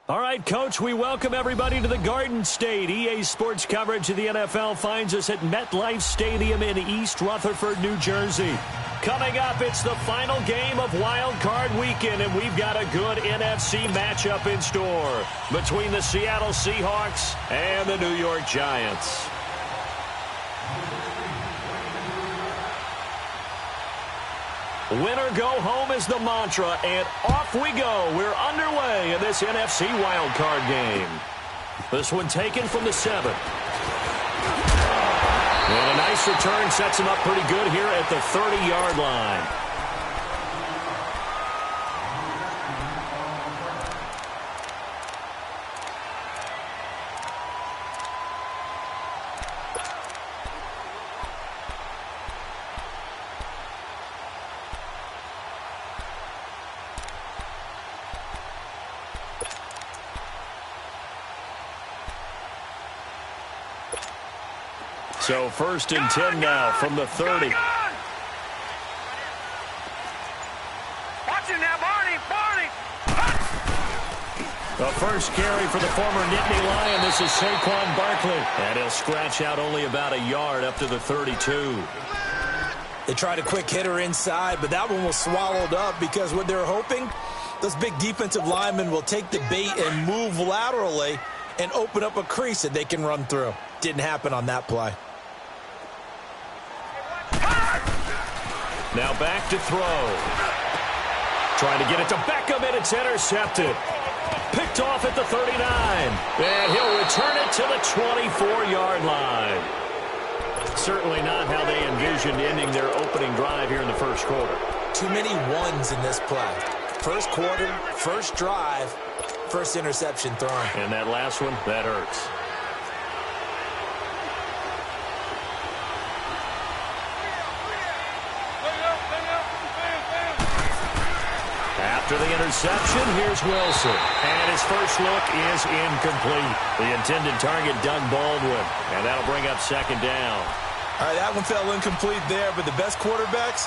All right, Coach, we welcome everybody to the Garden State. EA Sports coverage of the NFL finds us at MetLife Stadium in East Rutherford, New Jersey. Coming up, it's the final game of Wild Card Weekend, and we've got a good NFC matchup in store between the Seattle Seahawks and the New York Giants. Winner go home is the mantra, and off we go. We're underway in this NFC wildcard game. This one taken from the 7. And a nice return sets him up pretty good here at the 30-yard line. So 1st and 10 now from the 30. Watch it now, Barney. The first carry for the former Nittany Lion. This is Saquon Barkley. And he'll scratch out only about a yard up to the 32. They tried a quick hitter inside, but that one was swallowed up because what they're hoping, those big defensive linemen will take the bait and move laterally and open up a crease that they can run through. Didn't happen on that play. Now back to throw. Trying to get it to Beckham, and it's intercepted. Picked off at the 39. And he'll return it to the 24-yard line. Certainly not how they envisioned ending their opening drive here in the first quarter. Too many ones in this play. First quarter, first drive, first interception thrown. And that last one, that hurts. After the interception, here's Wilson. And his first look is incomplete. The intended target, Doug Baldwin. And that'll bring up 2nd down. All right, that one fell incomplete there, but the best quarterbacks,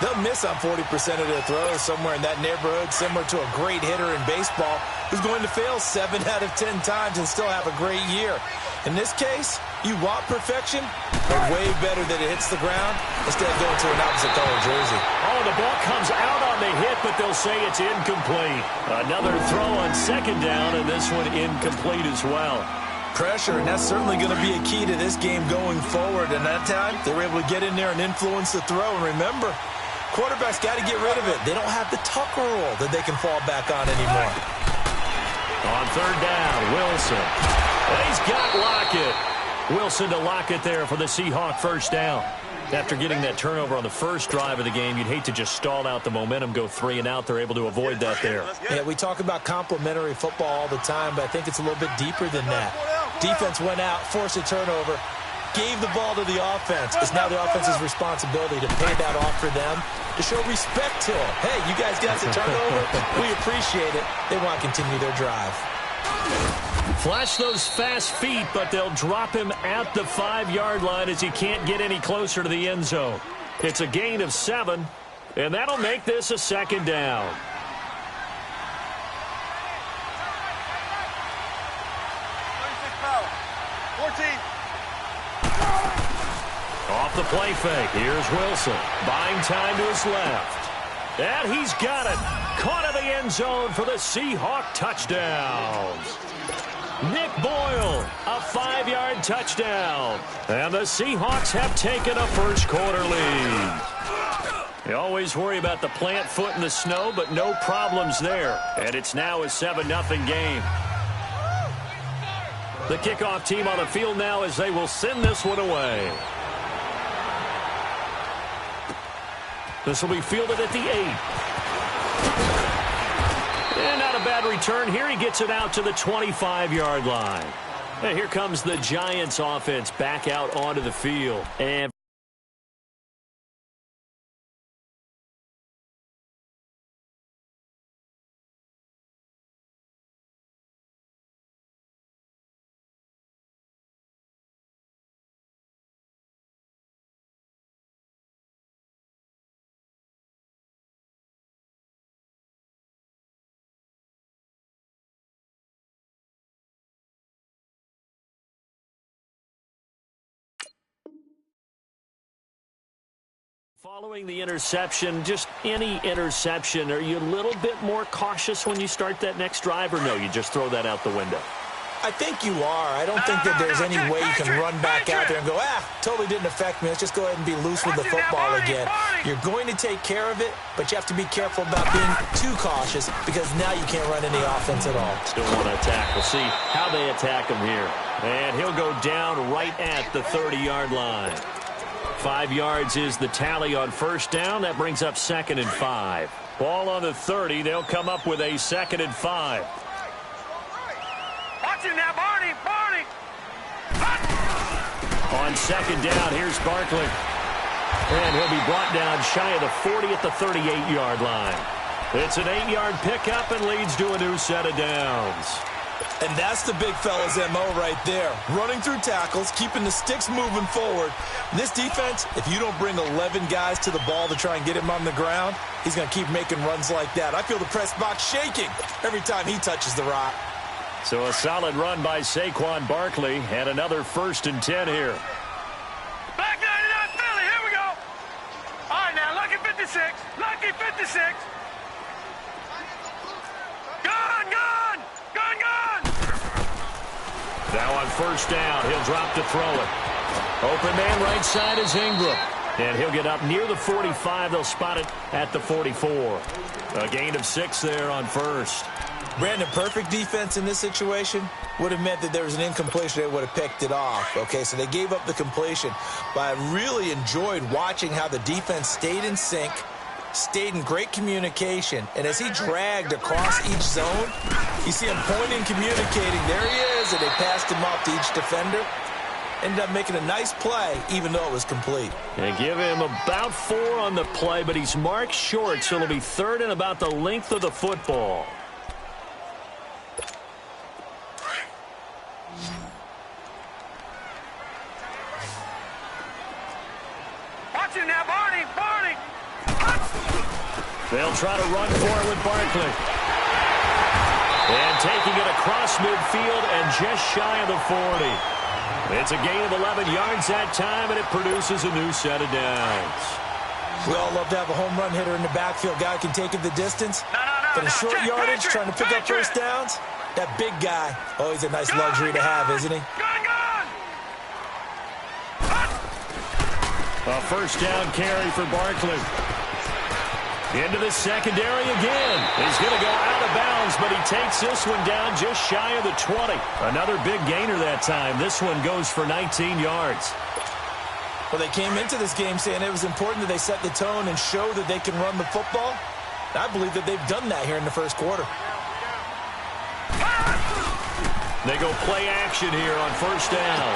they'll miss on 40% of their throws somewhere in that neighborhood, similar to a great hitter in baseball who's going to fail 7 out of 10 times and still have a great year. In this case, you want perfection, but way better that it hits the ground instead of going to an opposite color jersey. Oh, the ball comes out on the hit, but they'll say it's incomplete. Another throw on 2nd down, and this one incomplete as well. Pressure, and that's certainly going to be a key to this game going forward. And that time, they were able to get in there and influence the throw. And remember, quarterbacks got to get rid of it. They don't have the Tucker rule that they can fall back on anymore. On 3rd down, Wilson. And he's got Lockett. Wilson to Lockett there for the Seahawk first down. After getting that turnover on the first drive of the game, you'd hate to just stall out the momentum, go 3 and out. They're able to avoid that there. Yeah, we talk about complementary football all the time, but I think it's a little bit deeper than that. Defense went out, forced a turnover, gave the ball to the offense. It's now the offense's responsibility to pay that off for them, to show respect to them. Hey, you guys got the turnover. We appreciate it. They want to continue their drive. Flash those fast feet, but they'll drop him at the 5-yard line as he can't get any closer to the end zone. It's a gain of 7, and that'll make this a 2nd down. Off the play fake, here's Wilson. Buying time to his left. And he's got it. Caught in the end zone for the Seahawk touchdown. Nick Boyle, a 5-yard touchdown. And the Seahawks have taken a first quarter lead. You always worry about the plant foot in the snow, but no problems there. And it's now a 7-0 game. The kickoff team on the field now as they will send this one away. This will be fielded at the 8. And not a bad return here. He gets it out to the 25-yard line. And here comes the Giants offense back out onto the field. And Following the interception, just any interception, are you a little bit more cautious when you start that next drive, or no, you just throw that out the window? I think you are. I don't think that there's any way you can run back out there and go, totally didn't affect me. Let's just go ahead and be loose with the football again. You're going to take care of it, but you have to be careful about being too cautious because now you can't run any offense at all. Still want to attack. We'll see how they attack him here. And he'll go down right at the 30-yard line. 5 yards is the tally on first down. That brings up 2nd and 5. Ball on the 30. They'll come up with a 2nd and 5. Watch him now, Barney. On 2nd down, here's Barkley. And he'll be brought down shy of the 40 at the 38-yard line. It's an 8-yard pickup and leads to a new set of downs. And that's the big fella's MO right there. Running through tackles, keeping the sticks moving forward. And this defense, if you don't bring 11 guys to the ball to try and get him on the ground, he's going to keep making runs like that. I feel the press box shaking every time he touches the rock. So a solid run by Saquon Barkley and another 1st and 10 here. Back 99 Philly, here we go. All right, now, lucky 56. Lucky 56. Gone. Now on 1st down, he'll drop to throw it. Open man right side is Ingram. And he'll get up near the 45. They'll spot it at the 44. A gain of 6 there on 1st. Brandon, perfect defense in this situation would have meant that there was an incompletion. They would have picked it off. Okay, so they gave up the completion. But I really enjoyed watching how the defense stayed in sync, stayed in great communication. And as he dragged across each zone, you see him pointing, communicating. There he is, and they passed him off to each defender. Ended up making a nice play, even though it was complete. And give him about 4 on the play, but he's marked short, so it'll be 3rd and about the length of the football. Watch him now, Barney. They'll try to run for it with Barkley. And taking it across midfield and just shy of the 40. It's a gain of 11 yards that time, and it produces a new set of downs. We all love to have a home run hitter in the backfield. Guy can take it the distance. But in short yardage, trying to pick up first downs, that big guy, he's a nice luxury to have, isn't he? A 1st down carry for Barkley. Into the secondary again. He's going to go out of bounds, but he takes this one down just shy of the 20. Another big gainer that time. This one goes for 19 yards. Well, they came into this game saying it was important that they set the tone and show that they can run the football. I believe that they've done that here in the first quarter. They go play action here on 1st down.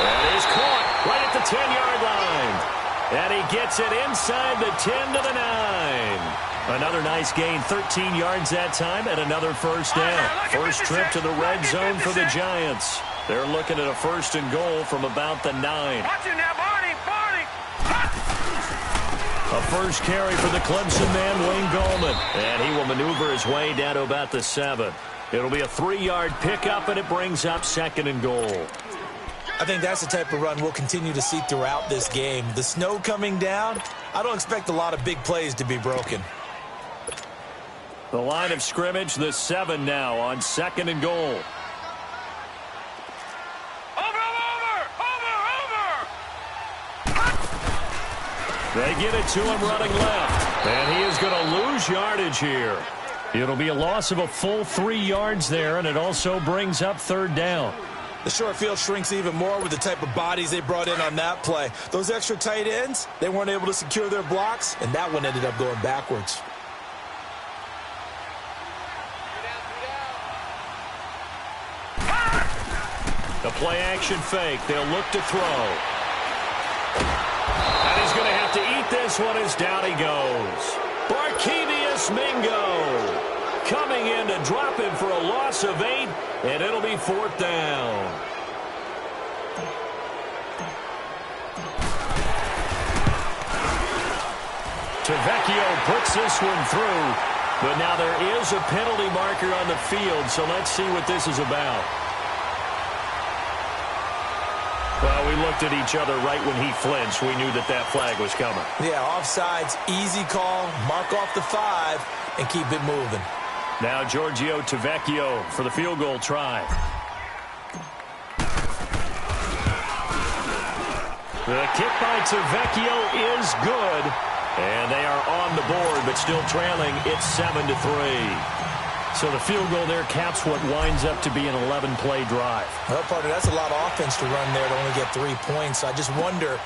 That is caught right at the 10-yard line. And he gets it inside the 10 to the 9. Another nice gain, 13 yards that time, and another 1st down. First trip to the red zone for the Giants. They're looking at a 1st and goal from about the 9. Watch him now, Barney. A first carry for the Clemson man, Wayne Gallman. And he will maneuver his way down to about the 7. It'll be a 3-yard pickup, and it brings up 2nd and goal. I think that's the type of run we'll continue to see throughout this game. The snow coming down, I don't expect a lot of big plays to be broken. The line of scrimmage, the 7 now on 2nd and goal. They get it to him running left. And he is going to lose yardage here. It'll be a loss of a full 3 yards there, and it also brings up 3rd down. The short field shrinks even more with the type of bodies they brought in on that play. Those extra tight ends, they weren't able to secure their blocks, and that one ended up going backwards. The play action fake. They'll look to throw. And he's going to have to eat this one as down he goes. Barkevious Mingo coming in to drop him for a loss of 8, and it'll be 4th down. Tavecchio puts this one through, but now there is a penalty marker on the field, so let's see what this is about. Well, we looked at each other right when he flinched. We knew that that flag was coming. Yeah, offsides, easy call, mark off the 5, and keep it moving. Now Giorgio Tavecchio for the field goal try. The kick by Tavecchio is good. And they are on the board, but still trailing. It's 7-3. So the field goal there caps what winds up to be an 11-play drive. Well, partner, that's a lot of offense to run there to only get 3 points. So I just wonder,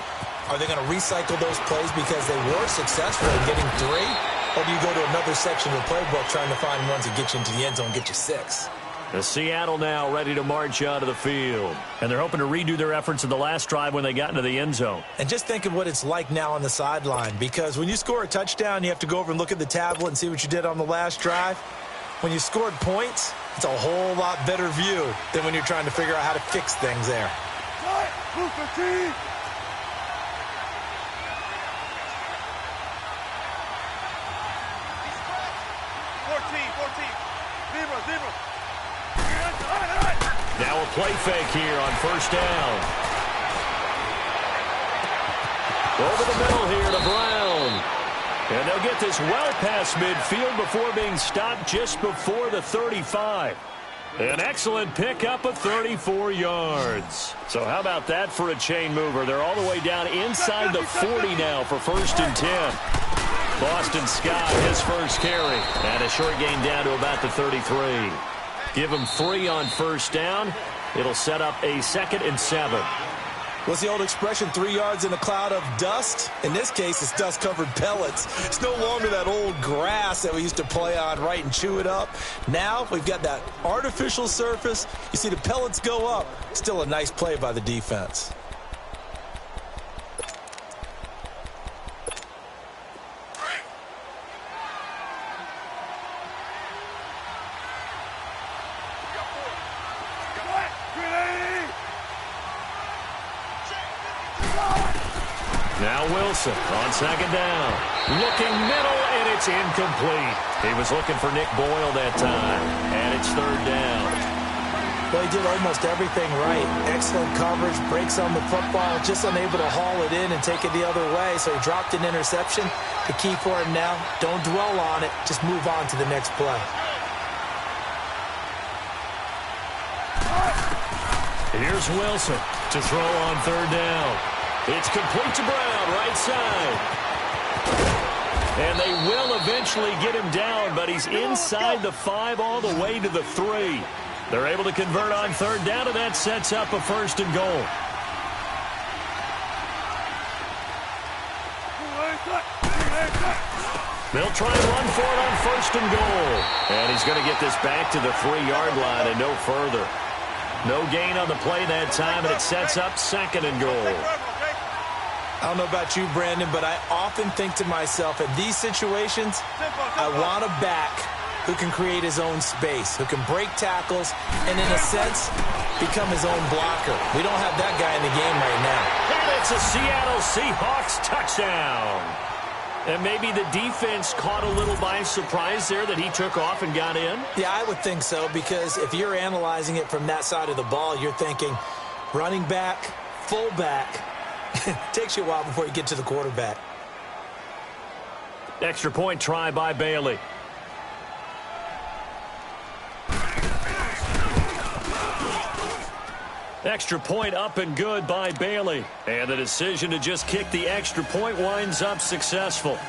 are they going to recycle those plays because they were successful in getting 3? Or do you go to another section of the playbook trying to find ones that get you into the end zone, get you 6? The Seattle now ready to march out of the field. And they're hoping to redo their efforts in the last drive when they got into the end zone. And just think of what it's like now on the sideline, because when you score a touchdown, you have to go over and look at the tablet and see what you did on the last drive. When you scored points, it's a whole lot better view than when you're trying to figure out how to fix things there. 14. Zebra. Now a play fake here on first down. Over the middle here to Brown. And they'll get this well past midfield before being stopped just before the 35. An excellent pickup of 34 yards. So how about that for a chain mover? They're all the way down inside the 40 now for 1st and 10. Boston Scott, his first carry. And a short gain down to about the 33. Give him 3 on first down. It'll set up a 2nd and 7. What's the old expression, 3 yards in a cloud of dust? In this case, it's dust-covered pellets. It's no longer that old grass that we used to play on, right, and chew it up. Now we've got that artificial surface. You see the pellets go up. Still a nice play by the defense. Now Wilson on 2nd down. Looking middle, and it's incomplete. He was looking for Nick Boyle that time, and it's 3rd down. Well, he did almost everything right. Excellent coverage, breaks on the football, just unable to haul it in and take it the other way, so he dropped an interception. The key for him now, don't dwell on it, just move on to the next play. Here's Wilson to throw on 3rd down. It's complete to Brown, right side. And they will eventually get him down, but he's inside the 5 all the way to the 3. They're able to convert on 3rd down, and that sets up a 1st and goal. They'll try and run for it on 1st and goal. And he's going to get this back to the 3-yard line and no further. No gain on the play that time, and it sets up 2nd and goal. I don't know about you, Brandon, but I often think to myself, in these situations, I want a back who can create his own space, who can break tackles, and in a sense, become his own blocker. We don't have that guy in the game right now. And it's a Seattle Seahawks touchdown. And maybe the defense caught a little by surprise there that he took off and got in? Yeah, I would think so, because if you're analyzing it from that side of the ball, you're thinking running back, fullback. Takes you a while before you get to the quarterback. Extra point try by Bailey. Extra point up and good by Bailey. And the decision to just kick the extra point winds up successful.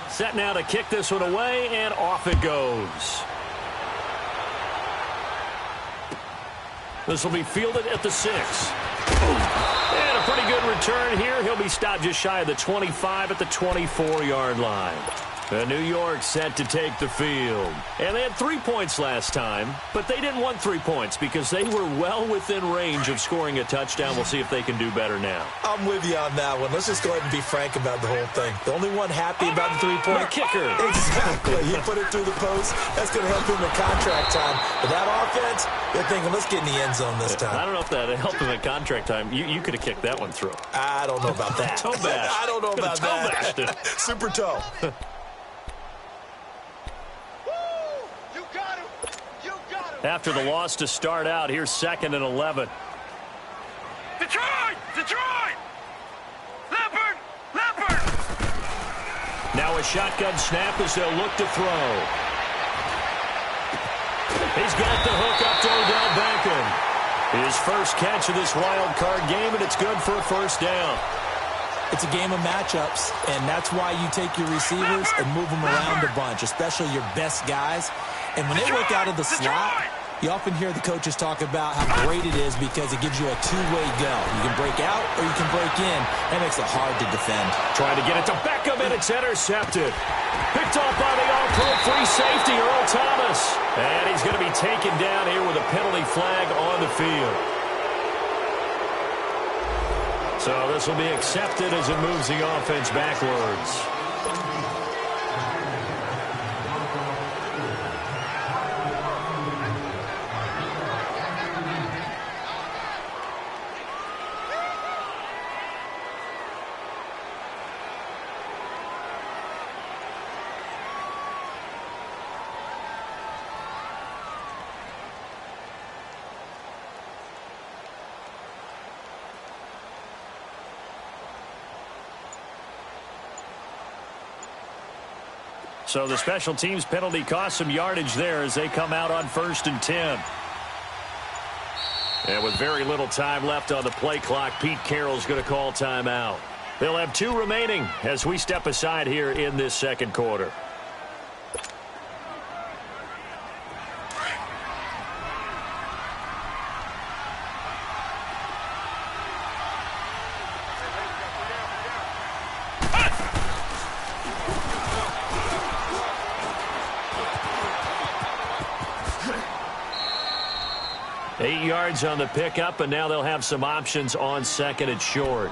Set now to kick this one away, and off it goes. This will be fielded at the 6. And a pretty good return here. He'll be stopped just shy of the 25 at the 24-yard line. And New York set to take the field. And they had 3 points last time, but they didn't want 3 points because they were well within range of scoring a touchdown. We'll see if they can do better now. I'm with you on that one. Let's just go ahead and be frank about the whole thing. The only one happy about the three-point kicker. Exactly. He put it through the post. That's going to help him in contract time. But that offense, they're thinking, let's get in the end zone this time. I don't know if that helped him in contract time. You could have kicked that one through. I don't know about that. Toe bash. I don't know about that. Super toe. After the loss to start out, here's 2nd and 11. Detroit! Detroit! Leopard! Leopard! Now a shotgun snap as they'll look to throw. He's got the hook up to Odell Beckham. His first catch of this wild card game, and it's good for a first down. It's a game of matchups, and that's why you take your receivers and move them around a bunch, especially your best guys. And when they work out of the slot, you often hear the coaches talk about how great it is because it gives you a two-way go. You can break out or you can break in. That makes it hard to defend. Trying to get it to Beckham, and it's intercepted. Picked off by the all-pro free safety, Earl Thomas. And he's going to be taken down here with a penalty flag on the field. So this will be accepted as it moves the offense backwards. So the special teams penalty cost some yardage there as they come out on 1st and 10. And with very little time left on the play clock, Pete Carroll's going to call timeout. They'll have 2 remaining as we step aside here in this second quarter. Yards on the pickup, and now they'll have some options on 2nd and short.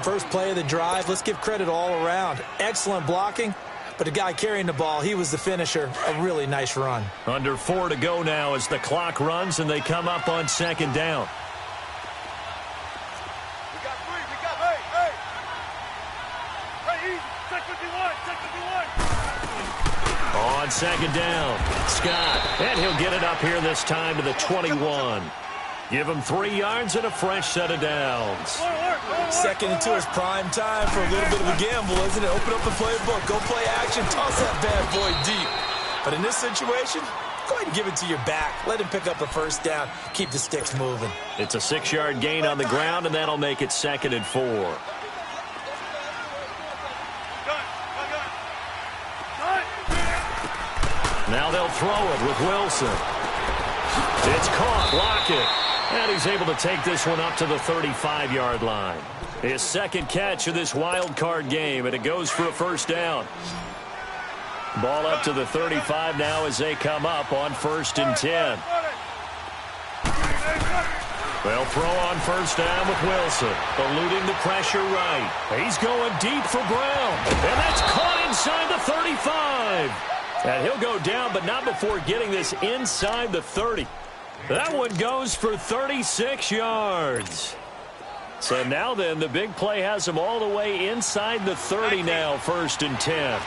First play of the drive, let's give credit all around. Excellent blocking, but the guy carrying the ball, he was the finisher. A really nice run. Under 4 to go now as the clock runs, and they come up on 2nd down. We got 3. We got, hey. Hey, easy. Check 51. Check 51. On 2nd down, Scott, and he'll get it up here this time to the 21. Give him 3 yards and a fresh set of downs. 2nd and 2 is prime time for a little bit of a gamble, isn't it? Open up the playbook, go play action, toss that bad boy deep. But in this situation, go ahead and give it to your back. Let him pick up a first down, keep the sticks moving. It's a 6-yard gain on the ground, and that'll make it 2nd and 4. Now they'll throw it with Wilson. It's caught, Lockett. And he's able to take this one up to the 35-yard line. His 2nd catch of this wild card game, and it goes for a first down. Ball up to the 35 now as they come up on 1st and 10. They'll throw on first down with Wilson, eluding the pressure right. He's going deep for Brown, and that's caught inside the 35. And he'll go down, but not before getting this inside the 30. That one goes for 36 yards. So now then, the big play has him all the way inside the 30 now, 1st and 10.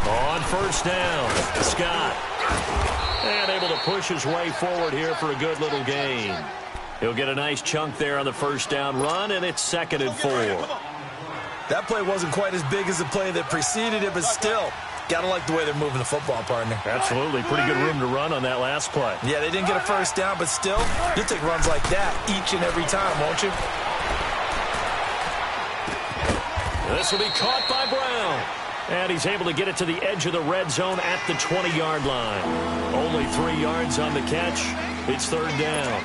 On first down, Scott. And able to push his way forward here for a good little gain. He'll get a nice chunk there on the first down run, and it's 2nd and 4. That play wasn't quite as big as the play that preceded it, but still, got to like the way they're moving the football, partner. Absolutely. Pretty good room to run on that last play. Yeah, they didn't get a first down, but still, you'll take runs like that each and every time, won't you? This will be caught by Brown. And he's able to get it to the edge of the red zone at the 20-yard line. Only 3 yards on the catch. It's 3rd down.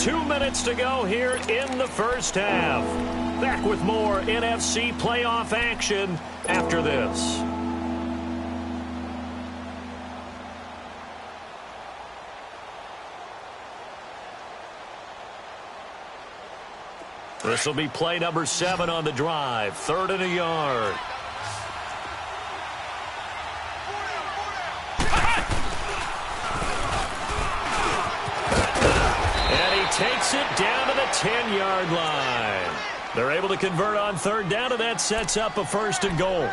2 minutes to go here in the first half. Back with more NFC playoff action after this. This will be play number 7 on the drive. 3rd and a yard. And he takes it down to the 10-yard line. They're able to convert on 3rd down, and that sets up a 1st and goal.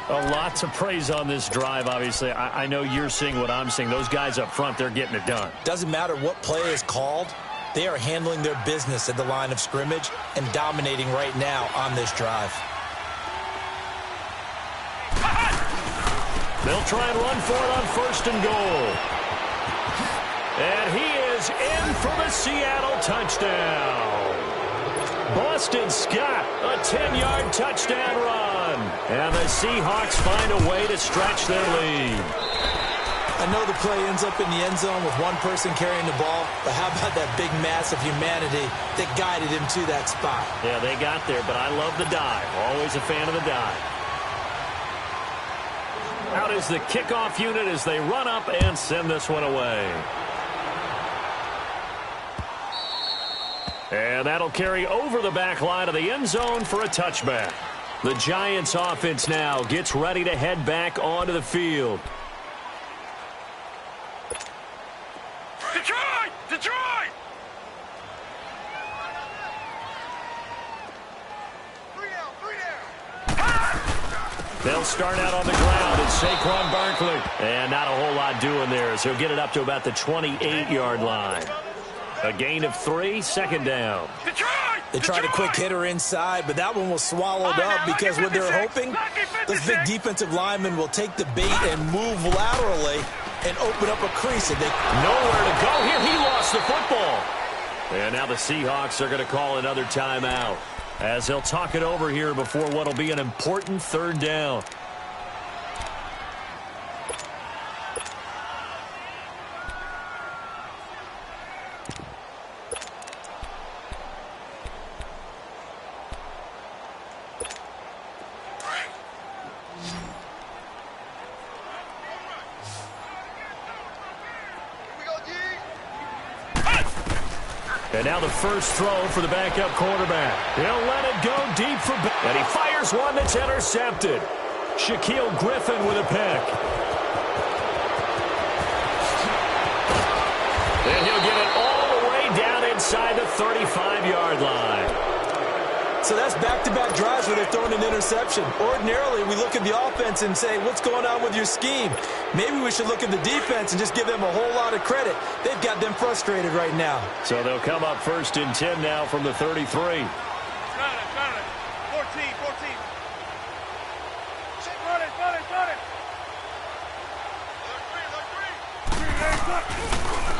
A lot to praise on this drive, obviously. I know you're seeing what I'm seeing. Those guys up front, they're getting it done. Doesn't matter what play is called. They are handling their business at the line of scrimmage and dominating right now on this drive. They'll try and run for it on 1st and goal. And he is in for the Seattle touchdown. Boston Scott, a 10-yard touchdown run. And the Seahawks find a way to stretch their lead. I know the play ends up in the end zone with one person carrying the ball, but how about that big mass of humanity that guided him to that spot? Yeah, they got there, but I love the dive. Always a fan of the dive. Out is the kickoff unit as they run up and send this one away. And that'll carry over the back line of the end zone for a touchback. The Giants offense now gets ready to head back onto the field. Detroit! Detroit! They'll start out on the ground. It's Saquon Barkley. And not a whole lot doing there as he'll get it up to about the 28-yard line. A gain of 3, 2nd down. Detroit! They tried a quick hitter inside, but that one was swallowed up because what they're hoping, those big defensive linemen will take the bait and move laterally and open up a crease. And they nowhere to go here. He lost the football. And now the Seahawks are going to call another timeout as they'll talk it over here before what will be an important 3rd down. And now the first throw for the backup quarterback. He'll let it go deep for... And he fires one that's intercepted. Shaquille Griffin with a pick. And he'll get it all the way down inside the 35-yard line. So that's back-to-back drives where they're throwing an interception. Ordinarily, we look at the offense and say, what's going on with your scheme? Maybe we should look at the defense and just give them a whole lot of credit. They've got them frustrated right now. So they'll come up 1st and 10 now from the 33. Run it. 14. Run it.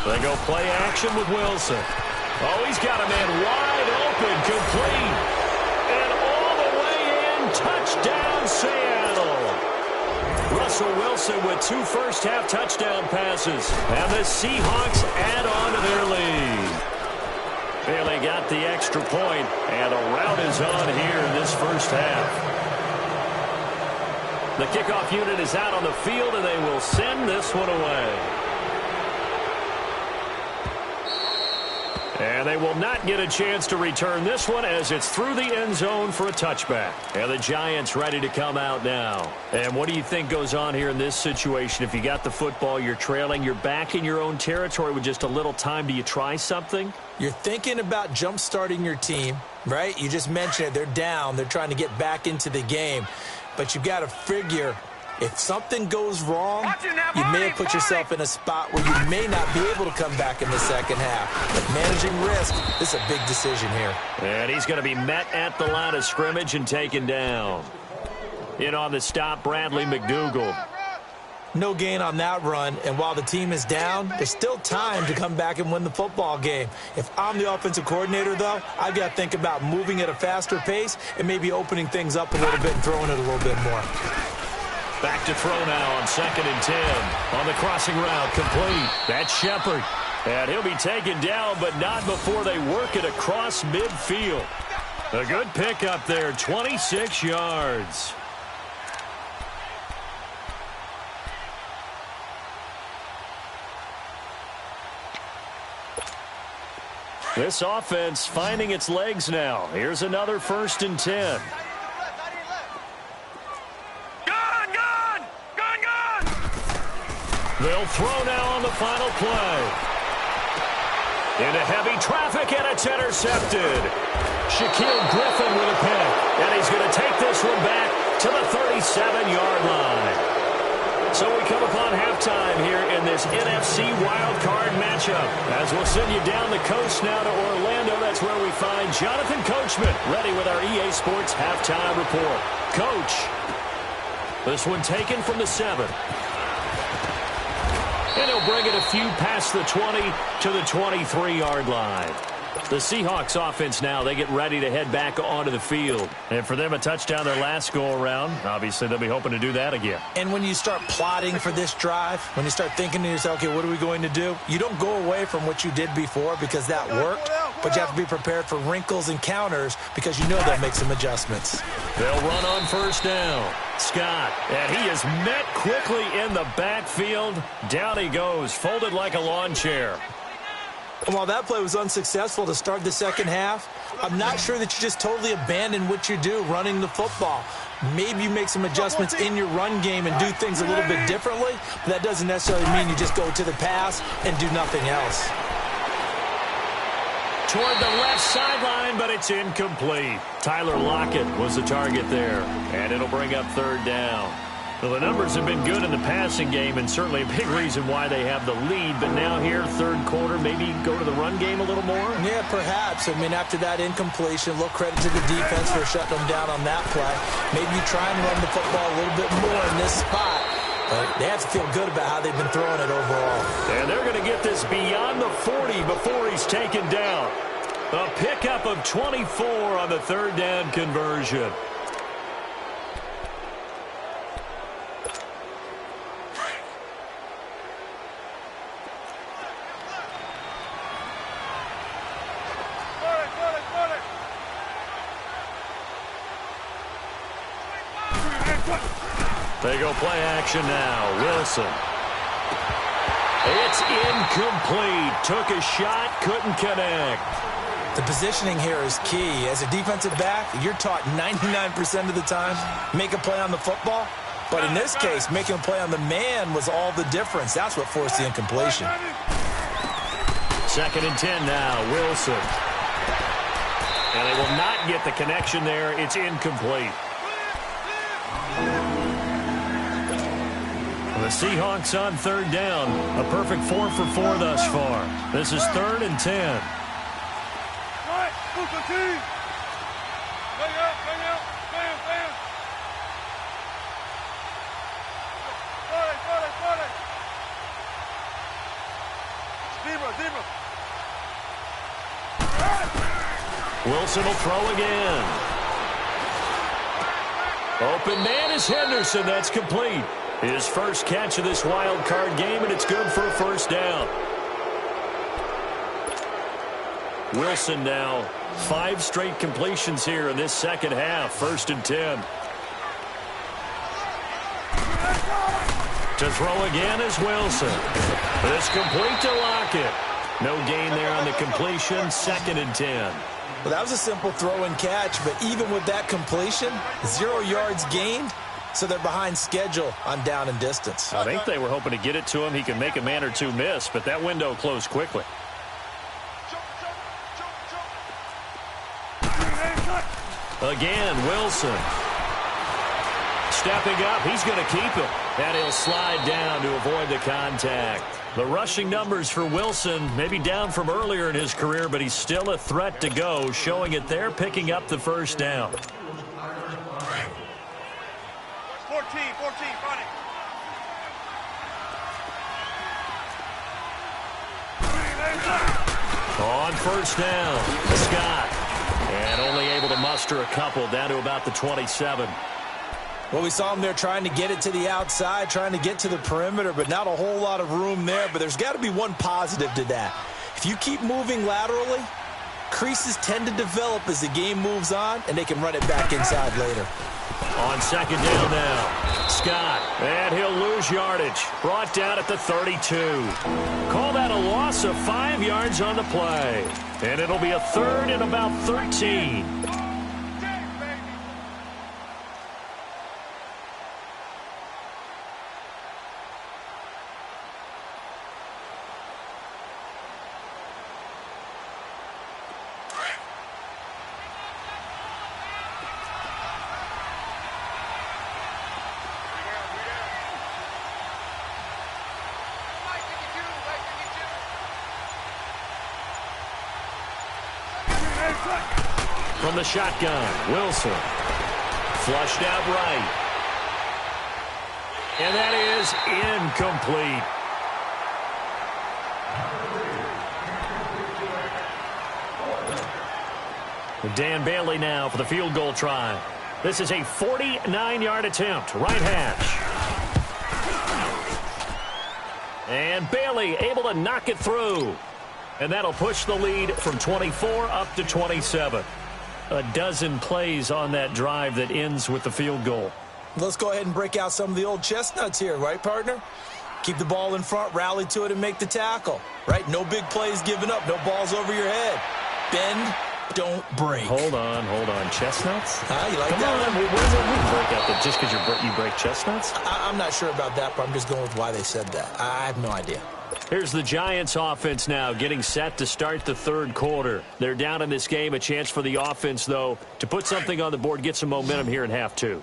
They go play action with Wilson. Oh, he's got a man wide open, complete. And all the way in, touchdown Seattle. Russell Wilson with 2 first-half touchdown passes. And the Seahawks add on to their lead. Bailey got the extra point, and a rout is on here in this first half. The kickoff unit is out on the field, and they will send this one away. And they will not get a chance to return this one as it's through the end zone for a touchback. And the Giants ready to come out now. And what do you think goes on here in this situation? If you got the football, you're trailing, you're back in your own territory with just a little time. Do you try something? You're thinking about jump-starting your team, right? You just mentioned it. They're down. They're trying to get back into the game. But you've got to figure, if something goes wrong, you may have put yourself in a spot where you may not be able to come back in the second half. But managing risk, this is a big decision here. And he's going to be met at the line of scrimmage and taken down. In on the stop, Bradley McDougald. No gain on that run, and while the team is down, there's still time to come back and win the football game. If I'm the offensive coordinator, though, I've got to think about moving at a faster pace and maybe opening things up a little bit and throwing it a little bit more. Back to throw now on 2nd and 10. On the crossing route, complete. That's Shepard. And he'll be taken down, but not before they work it across midfield. A good pickup there, 26 yards. This offense finding its legs now. Here's another 1st and 10. They'll throw now on the final play. Into heavy traffic, and it's intercepted. Shaquille Griffin with a pick. And he's going to take this one back to the 37-yard line. So we come upon halftime here in this NFC wildcard matchup. As we'll send you down the coast now to Orlando, that's where we find Jonathan Coachman ready with our EA Sports halftime report. Coach, this one taken from the 7. And he'll bring it a few past the 20 to the 23-yard line. The Seahawks offense now, they get ready to head back onto the field. And for them, a touchdown their last go-around. Obviously, they'll be hoping to do that again. And when you start plotting for this drive, when you start thinking to yourself, okay, what are we going to do? You don't go away from what you did before because that worked, but you have to be prepared for wrinkles and counters because you know they'll make some adjustments. They'll run on 1st down. Scott, and he is met quickly in the backfield. Down he goes, folded like a lawn chair. And while that play was unsuccessful to start the second half, I'm not sure that you just totally abandon what you do running the football. Maybe you make some adjustments in your run game and do things a little bit differently, but that doesn't necessarily mean you just go to the pass and do nothing else. Toward the left sideline, but it's incomplete. Tyler Lockett was the target there, and it'll bring up 3rd down. Well, the numbers have been good in the passing game, and certainly a big reason why they have the lead. But now here, 3rd quarter, maybe go to the run game a little more? Yeah, perhaps. I mean, after that incompletion, a little credit to the defense for shutting them down on that play. Maybe you try and run the football a little bit more in this spot. But they have to feel good about how they've been throwing it overall. And they're going to get this beyond the 40 before he's taken down. A pickup of 24 on the 3rd down conversion. They go play action now. Wilson. It's incomplete. Took a shot, couldn't connect. The positioning here is key. As a defensive back, you're taught 99% of the time, make a play on the football. But in this case, making a play on the man was all the difference. That's what forced the incompletion. 2nd and 10 now. Wilson. And they will not get the connection there. It's incomplete. The Seahawks on 3rd down. A perfect 4 for 4 thus far. This is 3rd and 10. Wilson will throw again. Open man is Henderson. That's complete. His first catch of this wild card game, and it's good for a 1st down. Wilson now 5 straight completions here in this second half. 1st and 10. To throw again is Wilson. This complete to Lockett. No gain there on the completion. 2nd and 10. Well, that was a simple throw and catch, but even with that completion, 0 yards gained, so they're behind schedule on down and distance. I think they were hoping to get it to him. He could make a man or two miss, but that window closed quickly. Again, Wilson. Stepping up, he's going to keep it. And he'll slide down to avoid the contact. The rushing numbers for Wilson, maybe down from earlier in his career, but he's still a threat to go, showing it there, picking up the 1st down. 14, funny. On 1st down, Scott. And only able to muster a couple down to about the 27. Well, we saw him there trying to get it to the outside, trying to get to the perimeter, but not a whole lot of room there. But there's got to be one positive to that. If you keep moving laterally, creases tend to develop as the game moves on, and they can run it back inside later. On second down now, Scott, and he'll lose yardage. Brought down at the 32. Call that a loss of 5 yards on the play. And it'll be a third and about 13. From the shotgun, Wilson. Flushed out right. And that is incomplete. Dan Bailey now for the field goal try. This is a 49-yard attempt, right hash. And Bailey able to knock it through. And that'll push the lead from 24 up to 27. A dozen plays on that drive that ends with the field goal. Let's go ahead and break out some of the old chestnuts here, right, partner? Keep the ball in front, rally to it, and make the tackle, right? No big plays given up, no balls over your head. Bend, don't break. Hold on. Chestnuts? You like Come that? on, what does that mean, break out? That just because you break chestnuts? I'm not sure about that, but I'm just going with why they said that. I have no idea. Here's the Giants offense now getting set to start the third quarter. They're down in this game. A chance for the offense, though, to put something on the board, get some momentum here in half two.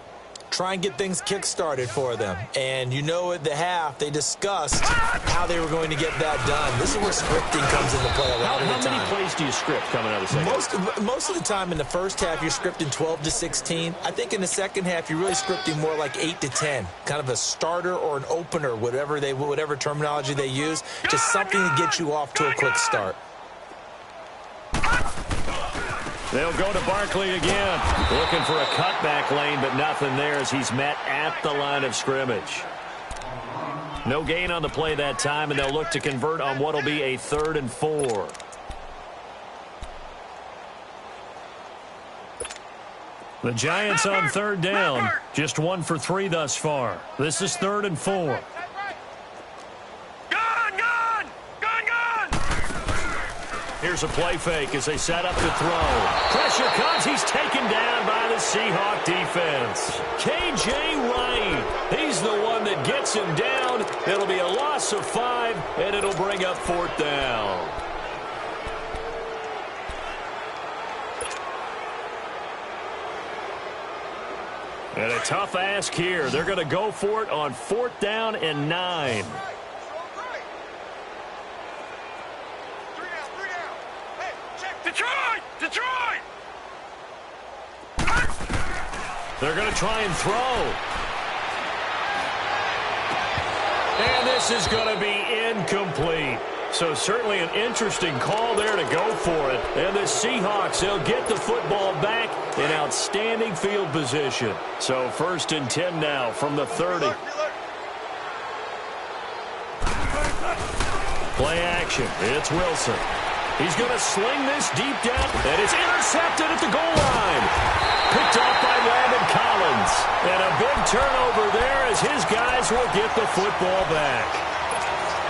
Try and get things kick-started for them. And you know at the half, they discussed how they were going to get that done. This is where scripting comes into play a lot of the time. How many plays do you script coming out of the second half? Most of the time in the first half, you're scripting 12 to 16. I think in the second half, you're really scripting more like 8 to 10. Kind of a starter or an opener, whatever terminology they use. Just something to get you off to a quick start. They'll go to Barkley again. Looking for a cutback lane, but nothing there as he's met at the line of scrimmage. No gain on the play that time, and they'll look to convert on what will be a 3rd and 4. The Giants on third down. Just 1 for 3 thus far. This is 3rd and 4. Here's a play fake as they set up to throw. Pressure comes. He's taken down by the Seahawk defense. K.J. Wright. He's the one that gets him down. It'll be a loss of 5, and it'll bring up 4th down. And a tough ask here. They're going to go for it on 4th down and 9. Detroit! They're going to try and throw. And this is going to be incomplete. So certainly an interesting call there to go for it. And the Seahawks, they'll get the football back in outstanding field position. So 1st and 10 now from the 30. Play action. It's Wilson. He's going to sling this deep down, and it's intercepted at the goal line. Picked off by Landon Collins. And a big turnover there as his guys will get the football back.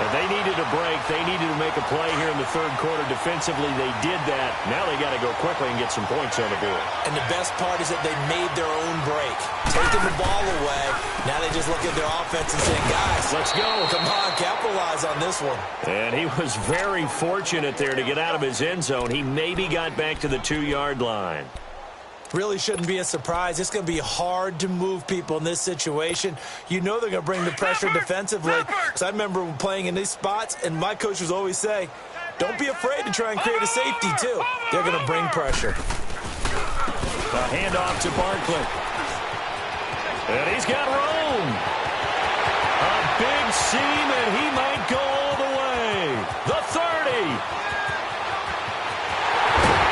And they needed a break. They needed to make a play here in the third quarter. Defensively, they did that. Now they got to go quickly and get some points on the board. And the best part is that they made their own break. Taking the ball away. Now they just look at their offense and say, guys, let's go. Come on, capitalize on this one. And he was very fortunate there to get out of his end zone. He maybe got back to the 2-yard line. Really shouldn't be a surprise. It's going to be hard to move people in this situation. You know they're going to bring the pressure defensively. Because I remember playing in these spots, and my coach was always say, don't be afraid to try and create a safety, too. They're going to bring pressure. A handoff to Barkley. And he's got room. A big seam, and he might go all the way. The 30.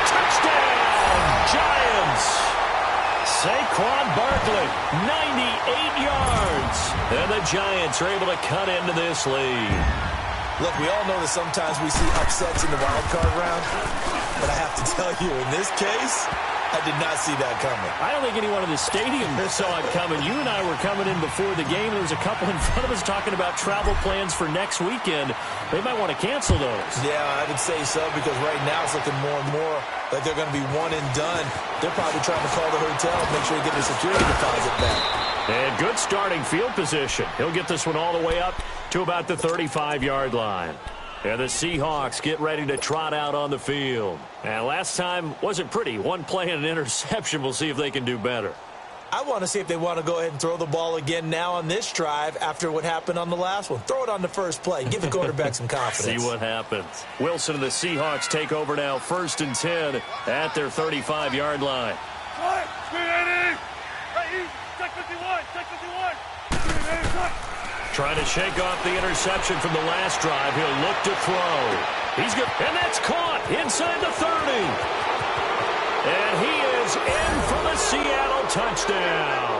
Touchdown, Giants. Saquon Barkley, 98 yards. And the Giants are able to cut into this lead. Look, we all know that sometimes we see upsets in the wild card round, but I have to tell you, in this case, I did not see that coming. I don't think anyone in the stadium saw it coming. You and I were coming in before the game. There was a couple in front of us talking about travel plans for next weekend. They might want to cancel those. Yeah, I would say so, because right now it's looking more and more like they're going to be one and done. They're probably trying to call the hotel, make sure they get their security deposit back. And good starting field position. He'll get this one all the way up to about the 35-yard line. And the Seahawks get ready to trot out on the field. And last time wasn't pretty. One play and an interception. We'll see if they can do better. I want to see if they want to go ahead and throw the ball again now on this drive after what happened on the last one. Throw it on the first play. Give the quarterback some confidence. See what happens. Wilson and the Seahawks take over now, 1st and 10 at their 35-yard line. Trying to shake off the interception from the last drive. He'll look to throw. He's good. And that's caught inside the 30. And he is in for the Seattle touchdown.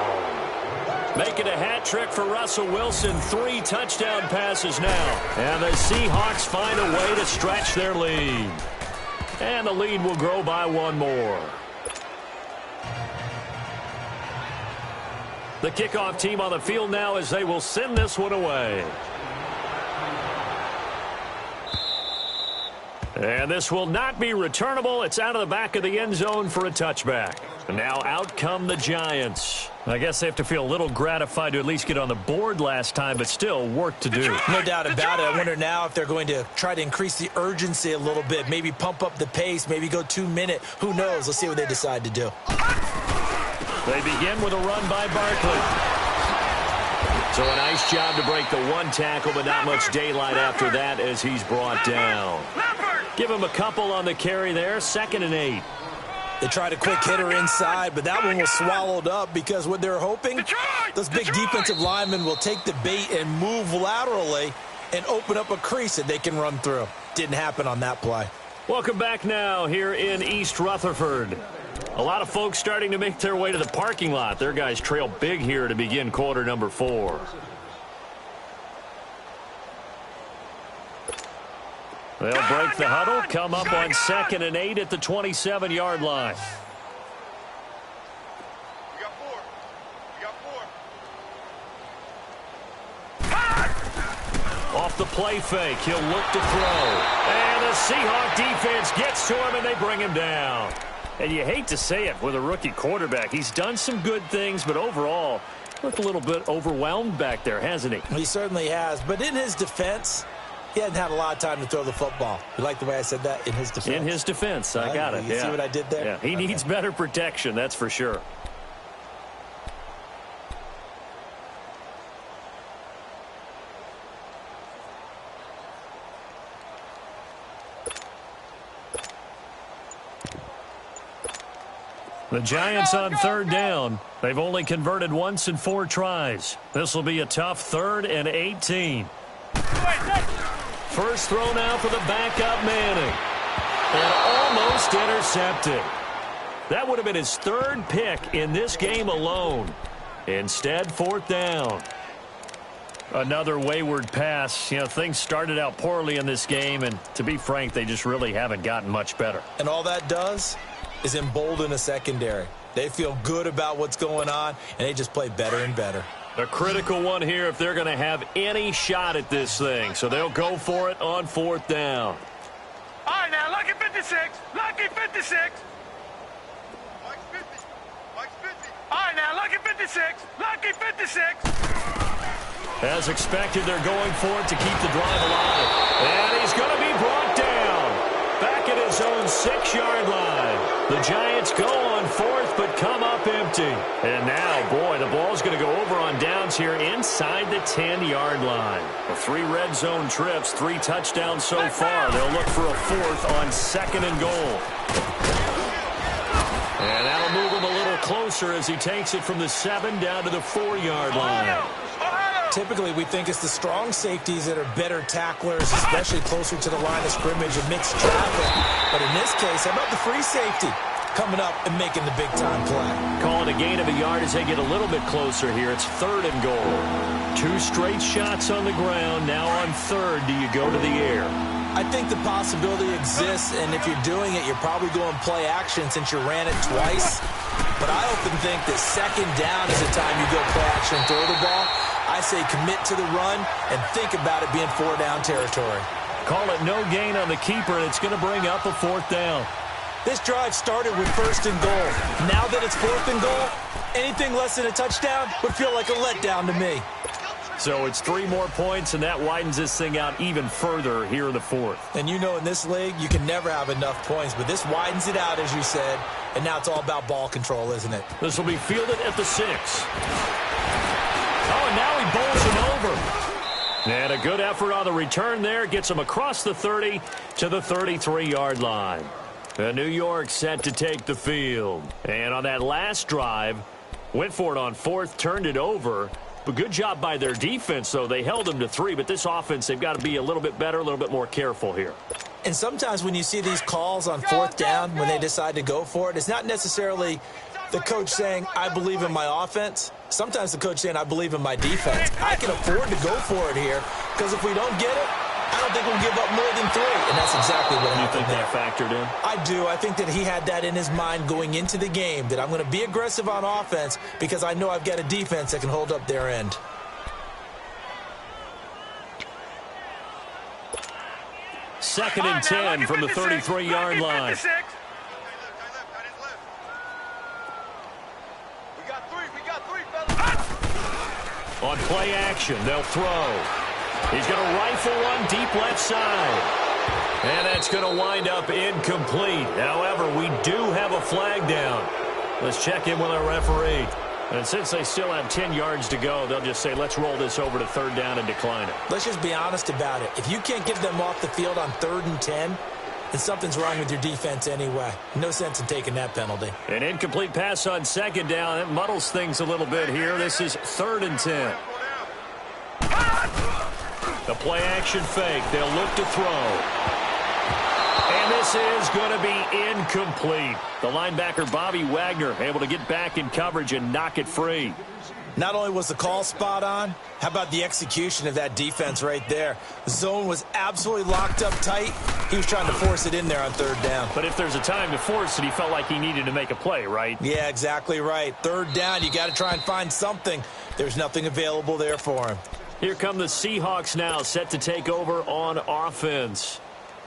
Making a hat trick for Russell Wilson. 3 touchdown passes now. And the Seahawks find a way to stretch their lead. And the lead will grow by 1 more. The kickoff team on the field now as they will send this one away. And this will not be returnable. It's out of the back of the end zone for a touchback. And now out come the Giants. I guess they have to feel a little gratified to at least get on the board last time, but still work to do. No doubt about it. I wonder now if they're going to try to increase the urgency a little bit, maybe pump up the pace, maybe go 2-minute. Who knows? Let's see what they decide to do. They begin with a run by Barkley. So a nice job to break the 1 tackle, but not much daylight after that as he's brought down. Give him a couple on the carry there, 2nd and 8. They tried a quick hitter inside, but that one was swallowed up because what they're hoping, those big defensive linemen will take the bait and move laterally and open up a crease that they can run through. Didn't happen on that play. Welcome back now here in East Rutherford. A lot of folks starting to make their way to the parking lot. Their guys trail big here to begin quarter number 4. They'll break the huddle, come up on 2nd and 8 at the 27-yard line. You got 4. You got 4. Off the play fake, he'll look to throw. And the Seahawk defense gets to him, and they bring him down. And you hate to say it with a rookie quarterback. He's done some good things, but overall, looked a little bit overwhelmed back there, hasn't he? He certainly has. But in his defense, he hadn't had a lot of time to throw the football. You like the way I said that? In his defense. In his defense, I got it. You see what I did there? Yeah, he needs better protection, that's for sure. The Giants on 3rd down. They've only converted once in 4 tries. This will be a tough 3rd and 18. First throw now for the backup Manning. And almost intercepted. That would have been his 3rd pick in this game alone. Instead, 4th down. Another wayward pass. You know, things started out poorly in this game, and to be frank, they just really haven't gotten much better. And all that does is embolden a secondary. They feel good about what's going on, and they just play better and better. A critical one here if they're going to have any shot at this thing. So they'll go for it on 4th down. All right, now, lucky 56. Lucky 56. Mike's 50. Mike's 50. All right, now, lucky 56. Lucky 56. As expected, they're going for it to keep the drive alive. And he's going to be brought down. Back at his own 6-yard line. The Giants go on 4th, but come up empty. And now, boy, the ball's going to go over on downs here inside the 10-yard line. 3 red zone trips, 3 touchdowns so far. They'll look for a 4th on 2nd and goal. And that'll move him a little closer as he takes it from the 7 down to the 4-yard line. Typically, we think it's the strong safeties that are better tacklers, especially closer to the line of scrimmage amidst traffic. But in this case, how about the free safety? coming up and making the big-time play. Calling a gain of a yard as they get a little bit closer here. It's 3rd and goal. 2 straight shots on the ground. Now on 3rd, do you go to the air? I think the possibility exists, and if you're doing it, you're probably going play action since you ran it twice. But I often think that 2nd down is the time you go play action and throw the ball. I say commit to the run and think about it being 4-down territory. Call it no gain on the keeper, and it's going to bring up a 4th down. This drive started with 1st and goal. Now that it's 4th and goal, anything less than a touchdown would feel like a letdown to me. So it's 3 more points, and that widens this thing out even further here in the 4th. And you know in this league, you can never have enough points, but this widens it out, as you said, and now it's all about ball control, isn't it? This will be fielded at the 6. Oh, and now he bowls him over. And a good effort on the return there. Gets him across the 30 to the 33-yard line. New York set to take the field. And on that last drive, went for it on 4th, turned it over. But good job by their defense, though. They held them to 3, but this offense, they've got to be a little bit better, a little bit more careful here. And sometimes when you see these calls on 4th down, when they decide to go for it, it's not necessarily the coach saying, I believe in my offense. Sometimes the coach saying, I believe in my defense. I can afford to go for it here, because if we don't get it, I don't think we'll give up more than 3. And that's exactly what happened there. You think that factored in? I do. I think that he had that in his mind going into the game, that I'm going to be aggressive on offense because I know I've got a defense that can hold up their end. Second and 10 from the 33-yard line. On play action, they'll throw. He's going to rifle one deep left side. And that's going to wind up incomplete. However, we do have a flag down. Let's check in with our referee. And since they still have 10 yards to go, they'll just say, let's roll this over to 3rd down and decline it. Let's just be honest about it. If you can't get them off the field on 3rd and 10, then something's wrong with your defense anyway. No sense in taking that penalty. An incomplete pass on 2nd down. That muddles things a little bit here. This is 3rd and 10. The play action fake. They'll look to throw. And this is going to be incomplete. The linebacker, Bobby Wagner, able to get back in coverage and knock it free. Not only was the call spot on, how about the execution of that defense right there? The zone was absolutely locked up tight. He was trying to force it in there on 3rd down. But if there's a time to force it, he felt like he needed to make a play, right? Yeah, exactly right. 3rd down, you got to try and find something. There's nothing available there for him. Here come the Seahawks now, set to take over on offense.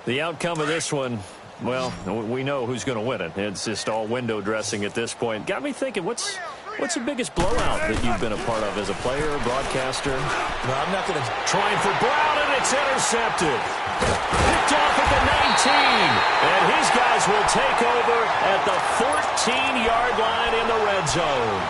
The outcome of this one, well, we know who's going to win it. It's just all window dressing at this point. Got me thinking, what's the biggest blowout that you've been a part of as a player, broadcaster? No, I'm not going to. Trying for Brown, and it's intercepted. Picked off at the 19. And his guys will take over at the 14-yard line in the red zone.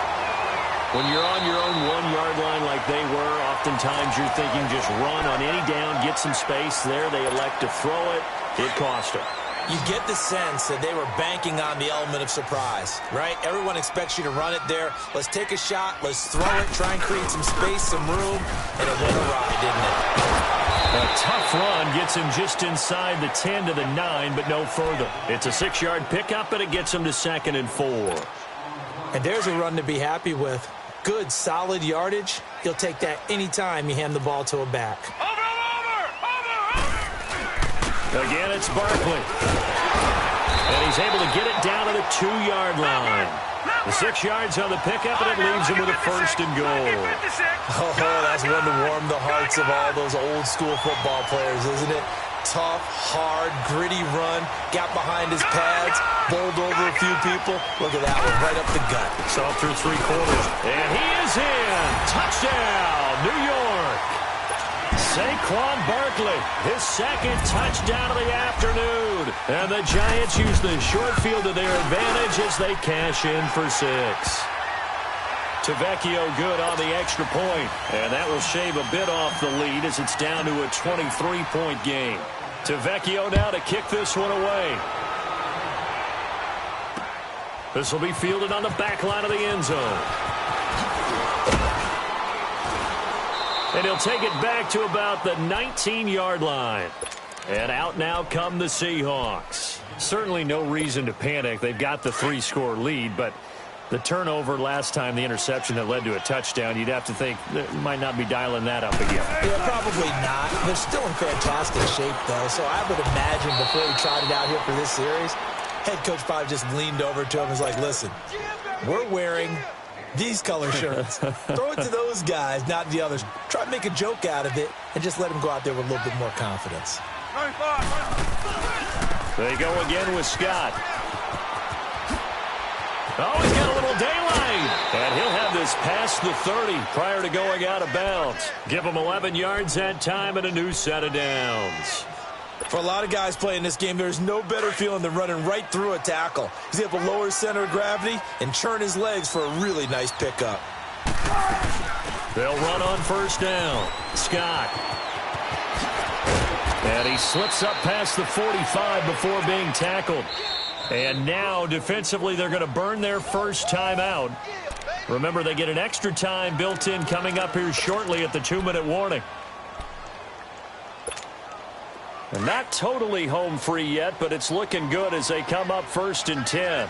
When you're on your own 1-yard line like they were, oftentimes you're thinking just run on any down, get some space there. They elect to throw it. It cost them. You get the sense that they were banking on the element of surprise, right? Everyone expects you to run it there. Let's take a shot. Let's throw it. Try and create some space, some room. And it went awry, didn't it? A tough run gets him just inside the 10 to the 9, but no further. It's a 6-yard pickup, and it gets him to 2nd and 4. And there's a run to be happy with. Good, solid yardage. He'll take that anytime you hand the ball to a back. Again, it's Barkley. And he's able to get it down to the 2-yard line. The 6 yards on the pickup, and it leaves him with a 1st and goal. Oh, that's one to warm the hearts of all those old-school football players, isn't it? Tough, hard, gritty run. Got behind his pads, bowled over a few people. Look at that one, right up the gut. Saw through 3 quarters. And he is in. Touchdown, New York. Saquon Barkley, his 2nd touchdown of the afternoon. And the Giants use the short field to their advantage as they cash in for 6. Tavecchio good on the extra point. And that will shave a bit off the lead as it's down to a 23-point game. Tavecchio now to kick this one away. This will be fielded on the back line of the end zone. And he'll take it back to about the 19-yard line. And out now come the Seahawks. Certainly no reason to panic. They've got the 3-score lead, but the turnover last time, the interception that led to a touchdown, you'd have to think they might not be dialing that up again. Yeah, probably not. They're still in fantastic shape, though, so I would imagine before he tried it out here for this series, head coach probably just leaned over to him and was like, listen, we're wearing these color shirts. Throw it to those guys, not the others. Try to make a joke out of it and just let them go out there with a little bit more confidence. They go again with Scott. Oh, he's got a little daylight. And he'll have this past the 30 prior to going out of bounds. Give him 11 yards that time and a new set of downs. For a lot of guys playing this game, there's no better feeling than running right through a tackle. He's able to lower his center of gravity and churn his legs for a really nice pickup. They'll run on first down. Scott. And he slips up past the 45 before being tackled. And now, defensively, they're going to burn their first time out. Remember, they get an extra time built in coming up here shortly at the 2-minute warning. And not totally home free yet, but it's looking good as they come up 1st and 10.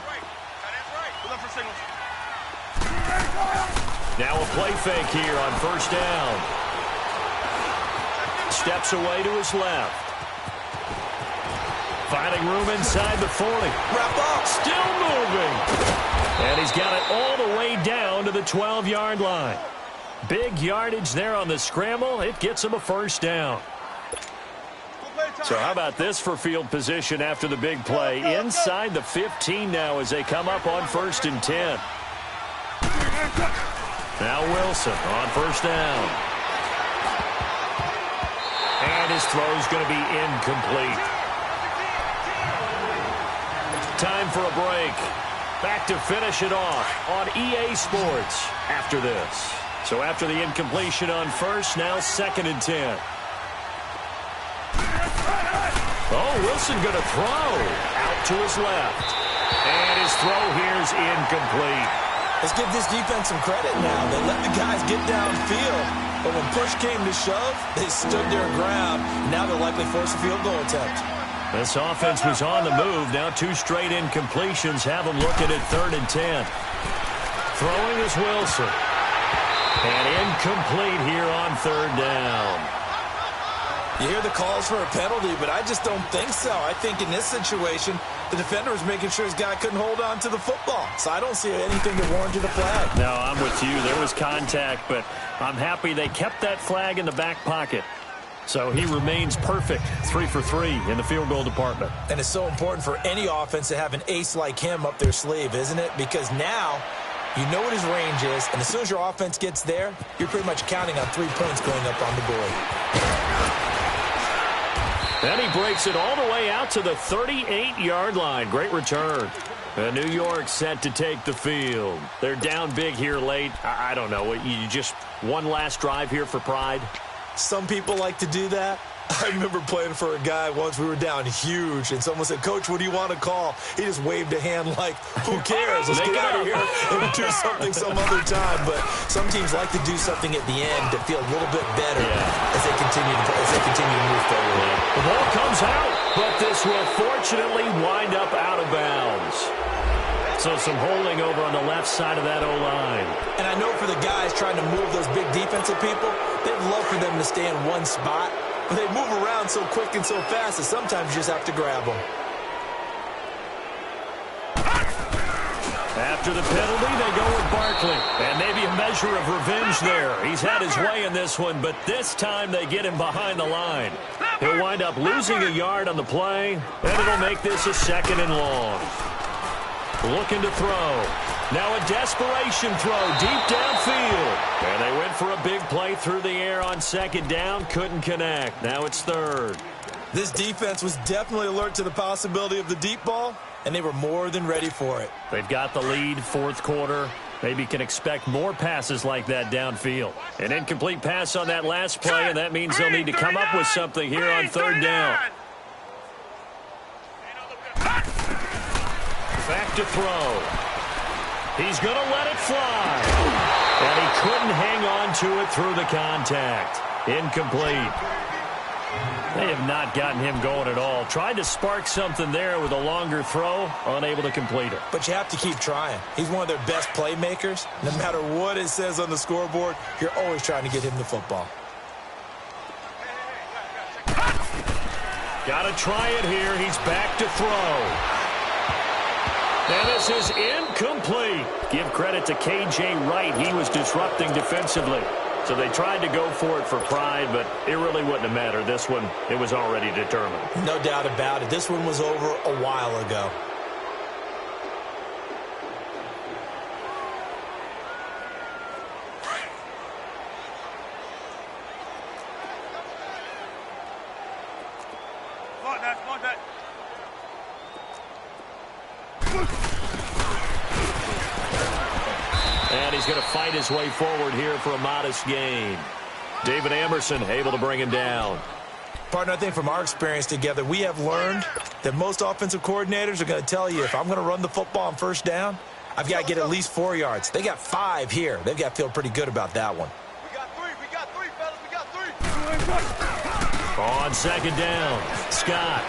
Now a play fake here on first down. Steps away to his left. Finding room inside the 40. Wrap up. Still moving. And he's got it all the way down to the 12-yard line. Big yardage there on the scramble. It gets him a first down. So how about this for field position after the big play? Inside the 15 now as they come up on 1st and 10. Now Wilson on first down. And his throw's going to be incomplete. Time for a break. Back to finish it off on EA Sports after this. So after the incompletion on first, now 2nd and 10. Oh, Wilson going to throw out to his left. And his throw here's incomplete. Let's give this defense some credit now. They let the guys get downfield, but when push came to shove, they stood their ground. Now they'll likely force a field goal attempt. This offense was on the move. Now 2 straight incompletions have them looking at 3rd and 10. Throwing is Wilson. And incomplete here on 3rd down. You hear the calls for a penalty, but I just don't think so. I think in this situation, the defender was making sure his guy couldn't hold on to the football. So I don't see anything that warranted a flag. No, I'm with you. There was contact, but I'm happy they kept that flag in the back pocket. So he remains perfect, 3 for 3 in the field goal department. And it's so important for any offense to have an ace like him up their sleeve, isn't it? Because now you know what his range is, and as soon as your offense gets there, you're pretty much counting on 3 points going up on the board. Then he breaks it all the way out to the 38-yard line. Great return. And New York set to take the field. They're down big here late. I don't know. You just one last drive here for pride? Some people like to do that. I remember playing for a guy once. We were down huge, and someone said, "Coach, what do you want to call?" He just waved a hand like, "Who cares? Let's get out of here and do something some other time." But some teams like to do something at the end to feel a little bit better as they continue to move forward. The ball comes out, but this will fortunately wind up out of bounds. So some holding over on the left side of that O-line. And I know for the guys trying to move those big defensive people, they'd love for them to stay in one spot. But they move around so quick and so fast that sometimes you just have to grab them. After the penalty, they go with Barkley. And maybe a measure of revenge there. He's had his way in this one, but this time they get him behind the line. He'll wind up losing a yard on the play, and it'll make this a 2nd and long. Looking to throw. Now a desperation throw deep downfield. And they went for a big play through the air on 2nd down. Couldn't connect. Now it's 3rd. This defense was definitely alert to the possibility of the deep ball, and they were more than ready for it. They've got the lead, 4th quarter. Maybe can expect more passes like that downfield. An incomplete pass on that last play, and that means they'll need to come up with something here on 3rd down. Back to throw. He's going to let it fly. And he couldn't hang on to it through the contact. Incomplete. They have not gotten him going at all. Tried to spark something there with a longer throw, unable to complete it. But you have to keep trying. He's one of their best playmakers. No matter what it says on the scoreboard, you're always trying to get him the football. Got to try it here. He's back to throw. And this is incomplete. Give credit to K.J. Wright. He was disrupting defensively. So they tried to go for it for pride, but it really wouldn't have mattered. This one, it was already determined. No doubt about it. This one was over a while ago. And he's going to fight his way forward here for a modest gain. David Amerson able to bring him down. Partner, I think from our experience together, we have learned that most offensive coordinators are going to tell you, if I'm going to run the football on first down, I've got to get at least 4 yards. They got 5 here. They've got to feel pretty good about that one. We got three, fellas. We got 3. On second down, Scott.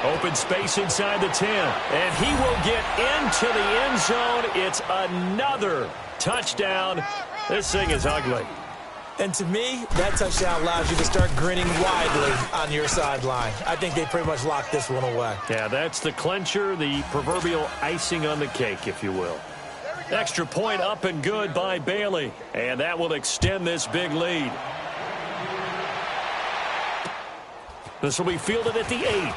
Open space inside the 10. And he will get into the end zone. It's another touchdown. This thing is ugly. And to me, that touchdown allows you to start grinning widely on your sideline. I think they pretty much locked this one away. Yeah, that's the clincher, the proverbial icing on the cake, if you will. Extra point up and good by Bailey. And that will extend this big lead. This will be fielded at the 8.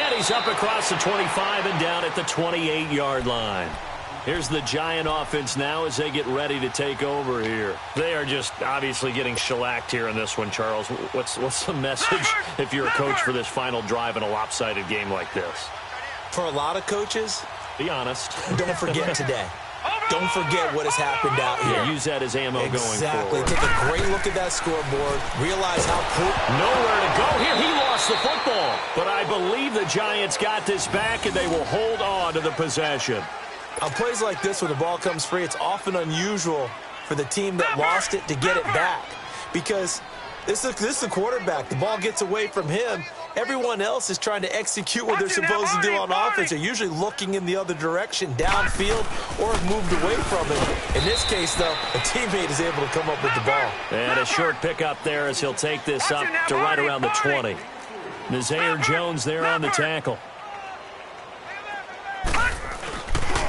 And he's up across the 25 and down at the 28-yard line. Here's the Giant offense now as they get ready to take over here. They are just obviously getting shellacked here in this one, Charles. What's the message if you're a coach for this final drive in a lopsided game like this? For a lot of coaches, be honest. Don't forget today. Don't forget what has happened out here. Yeah, use that as ammo going forward. Take a great look at that scoreboard. Realize how nowhere to go here. He lost the football. But I believe the Giants got this back, and they will hold on to the possession. On plays like this, when the ball comes free, it's often unusual for the team that lost it to get it back. Because this is the quarterback. The ball gets away from him. Everyone else is trying to execute what they're supposed to do on offense. They're usually looking in the other direction, downfield, or have moved away from it. In this case, though, a teammate is able to come up with the ball. And a short pickup there as he'll take this up to right around the 20. Nazaire Jones there on the tackle.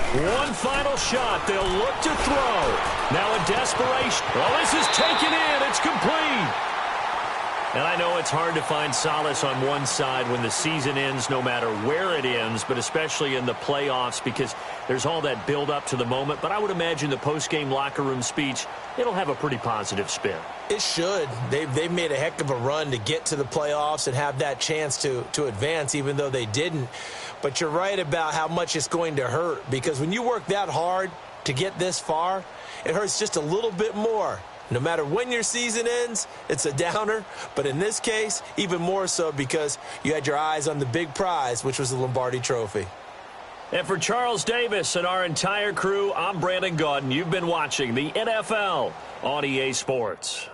One final shot. They'll look to throw. Now in desperation. Oh, this is taken in. It's complete. And I know it's hard to find solace on one side when the season ends, no matter where it ends, but especially in the playoffs because there's all that build up to the moment. But I would imagine the post-game locker room speech, it'll have a pretty positive spin. It should. They've made a heck of a run to get to the playoffs and have that chance to advance, even though they didn't. But you're right about how much it's going to hurt because when you work that hard to get this far, it hurts just a little bit more. No matter when your season ends, it's a downer. But in this case, even more so because you had your eyes on the big prize, which was the Lombardi Trophy. And for Charles Davis and our entire crew, I'm Brandon Gaudin. You've been watching the NFL on EA Sports.